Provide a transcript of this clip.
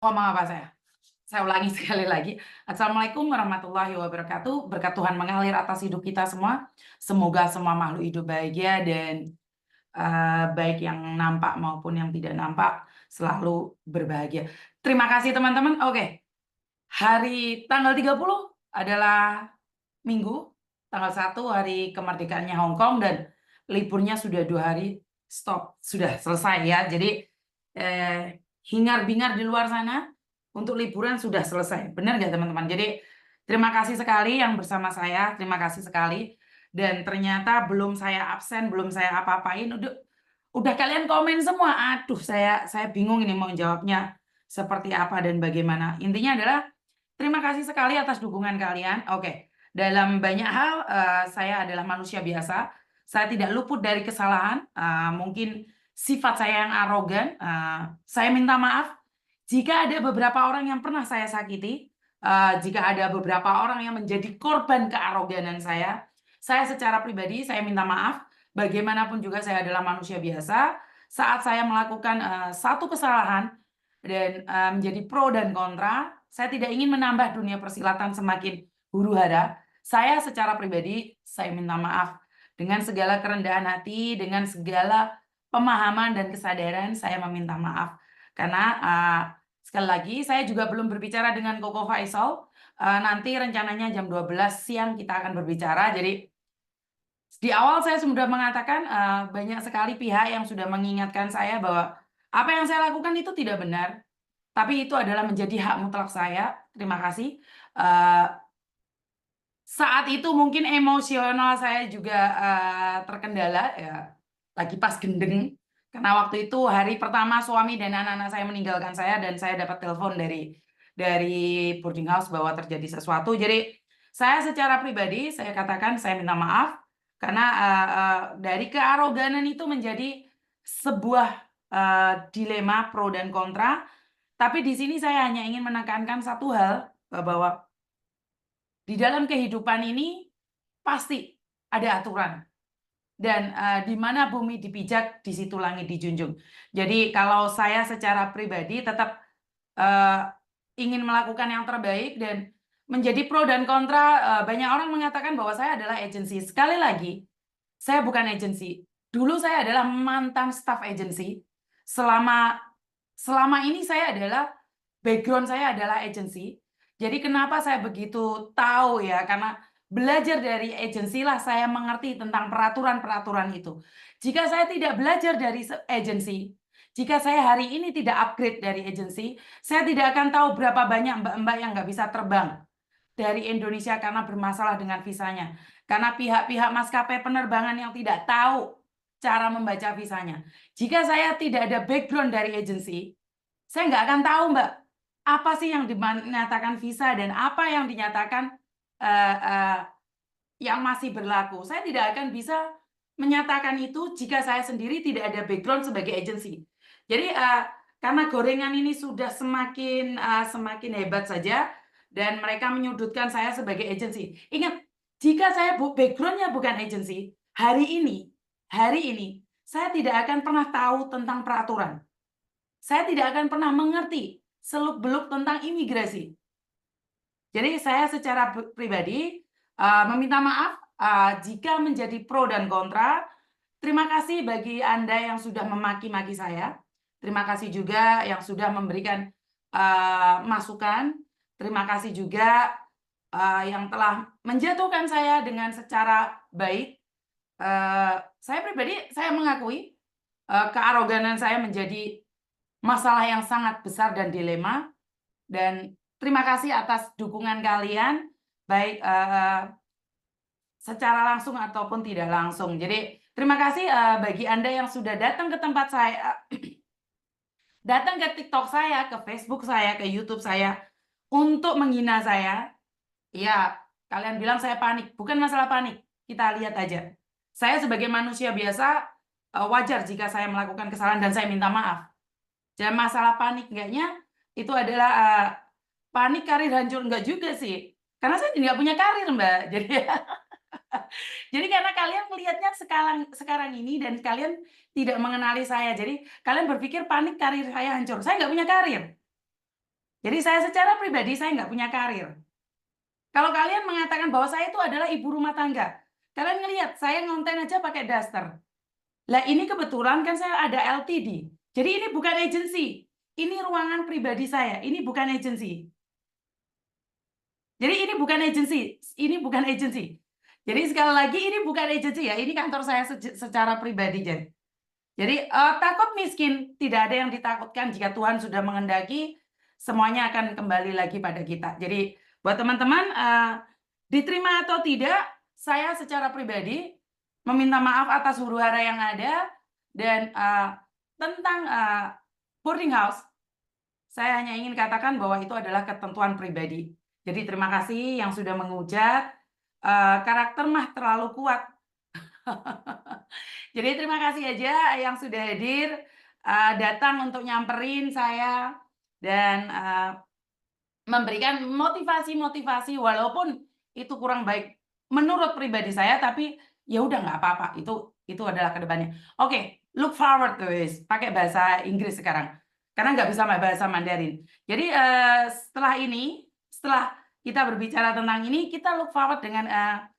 Ngomong apa saya? Saya ulangi sekali lagi. Assalamualaikum warahmatullahi wabarakatuh. Berkat Tuhan mengalir atas hidup kita semua. Semoga semua makhluk hidup bahagia dan baik yang nampak maupun yang tidak nampak selalu berbahagia. Terima kasih teman-teman. Oke, hari tanggal 30 adalah Minggu, tanggal 1 hari kemerdekaannya Hong Kong dan liburnya sudah 2 hari stop, sudah selesai ya. Jadi hingar-bingar di luar sana untuk liburan sudah selesai. Benar nggak teman-teman? Jadi terima kasih sekali yang bersama saya, terima kasih sekali. Dan ternyata belum saya absen, belum saya apa-apain, udah kalian komen semua. Aduh, saya bingung ini mau jawabnya seperti apa dan bagaimana. Intinya adalah terima kasih sekali atas dukungan kalian. Oke, dalam banyak hal saya adalah manusia biasa. Saya tidak luput dari kesalahan. Mungkin sifat saya yang arogan. Saya minta maaf jika ada beberapa orang yang pernah saya sakiti. Jika ada beberapa orang yang menjadi korban kearoganan saya secara pribadi saya minta maaf. Bagaimanapun juga saya adalah manusia biasa. Saat saya melakukan satu kesalahan dan menjadi pro dan kontra, saya tidak ingin menambah dunia persilatan semakin huru-hara. Saya secara pribadi, saya minta maaf. Dengan segala kerendahan hati, dengan segala pemahaman dan kesadaran, saya meminta maaf. Karena sekali lagi, saya juga belum berbicara dengan Koko Faisal. Nanti rencananya jam 12 siang kita akan berbicara. Jadi di awal saya sudah mengatakan banyak sekali pihak yang sudah mengingatkan saya bahwa apa yang saya lakukan itu tidak benar. Tapi itu adalah menjadi hak mutlak saya. Terima kasih. Eee, saat itu mungkin emosional saya juga terkendala ya, lagi pas gendeng. Karena waktu itu hari pertama suami dan anak-anak saya meninggalkan saya dan saya dapat telepon dari boarding house bahwa terjadi sesuatu. Jadi saya secara pribadi saya katakan saya minta maaf karena dari kearoganan itu menjadi sebuah dilema pro dan kontra. Tapi di sini saya hanya ingin menekankan satu hal, bahwa di dalam kehidupan ini pasti ada aturan dan, di mana bumi dipijak, di situ langit dijunjung. Jadi kalau saya secara pribadi tetap, eee, ingin melakukan yang terbaik dan menjadi pro dan kontra, banyak orang mengatakan bahwa saya adalah agensi. Sekali lagi, saya bukan agensi. Dulu saya adalah mantan staf agensi. Selama selama ini saya adalah background saya adalah agensi. Jadi kenapa saya begitu tahu ya, karena belajar dari agensi lah saya mengerti tentang peraturan-peraturan itu. Jika saya tidak belajar dari agensi, jika saya hari ini tidak upgrade dari agensi, saya tidak akan tahu berapa banyak mbak-mbak yang nggak bisa terbang dari Indonesia karena bermasalah dengan visanya. Karena pihak-pihak maskapai penerbangan yang tidak tahu cara membaca visanya. Jika saya tidak ada background dari agensi, saya nggak akan tahu, Mbak, apa sih yang dinyatakan visa dan apa yang dinyatakan eee eee, yang masih berlaku. Saya tidak akan bisa menyatakan itu jika saya sendiri tidak ada background sebagai agensi. Jadi, karena gorengan ini sudah semakin hebat saja dan mereka menyudutkan saya sebagai agensi. Ingat, jika saya background-nya bukan agensi, hari ini saya tidak akan pernah tahu tentang peraturan. Saya tidak akan pernah mengerti seluk-beluk tentang imigrasi. Jadi saya secara pribadi, meminta maaf, jika menjadi pro dan kontra. Terima kasih bagi Anda yang sudah memaki-maki saya. Terima kasih juga yang sudah memberikan, masukan. Terima kasih juga, yang telah menjatuhkan saya dengan secara baik. Saya pribadi, saya mengakui, kearoganan saya menjadi masalah yang sangat besar dan dilema, dan terima kasih atas dukungan kalian, baik, secara langsung ataupun tidak langsung. Jadi terima kasih, bagi Anda yang sudah datang ke tempat saya, datang ke TikTok saya, ke Facebook saya, ke YouTube saya, untuk menghina saya. Iya, kalian bilang saya panik, bukan masalah panik, kita lihat aja. Saya sebagai manusia biasa, wajar jika saya melakukan kesalahan dan saya minta maaf. Jangan masalah panik enggaknya, itu adalah, panik karir hancur, enggak juga sih. Karena saya tidak punya karir, Mbak. Jadi karena kalian melihatnya sekarang sekarang ini dan kalian tidak mengenali saya, jadi kalian berpikir panik karir saya hancur. Saya nggak punya karir. Jadi saya secara pribadi saya nggak punya karir. Kalau kalian mengatakan bahwa saya itu adalah ibu rumah tangga, kalian ngelihat saya ngonten aja pakai daster. Lah ini kebetulan kan saya ada LTD. Jadi ini bukan agensi. Ini ruangan pribadi saya. Ini bukan agensi. Jadi ini bukan agensi. Ini bukan agensi. Jadi sekali lagi ini bukan agensi ya. Ini kantor saya secara pribadi. Jadi takut miskin tidak ada yang ditakutkan jika Tuhan sudah mengendaki semuanya akan kembali lagi pada kita. Jadi buat teman-teman diterima atau tidak, saya secara pribadi meminta maaf atas huru-hara yang ada dan tentang boarding house, saya hanya ingin katakan bahwa itu adalah ketentuan pribadi. Jadi terima kasih yang sudah menghujat, karakter mah terlalu kuat. Jadi terima kasih aja yang sudah hadir, datang untuk nyamperin saya dan memberikan motivasi-motivasi walaupun itu kurang baik menurut pribadi saya, tapi ya udah nggak apa-apa, itu adalah kedepannya. Oke, look forward guys, pakai bahasa Inggris sekarang karena nggak bisa bahasa Mandarin. Jadi setelah kita berbicara tentang ini, kita look forward dengan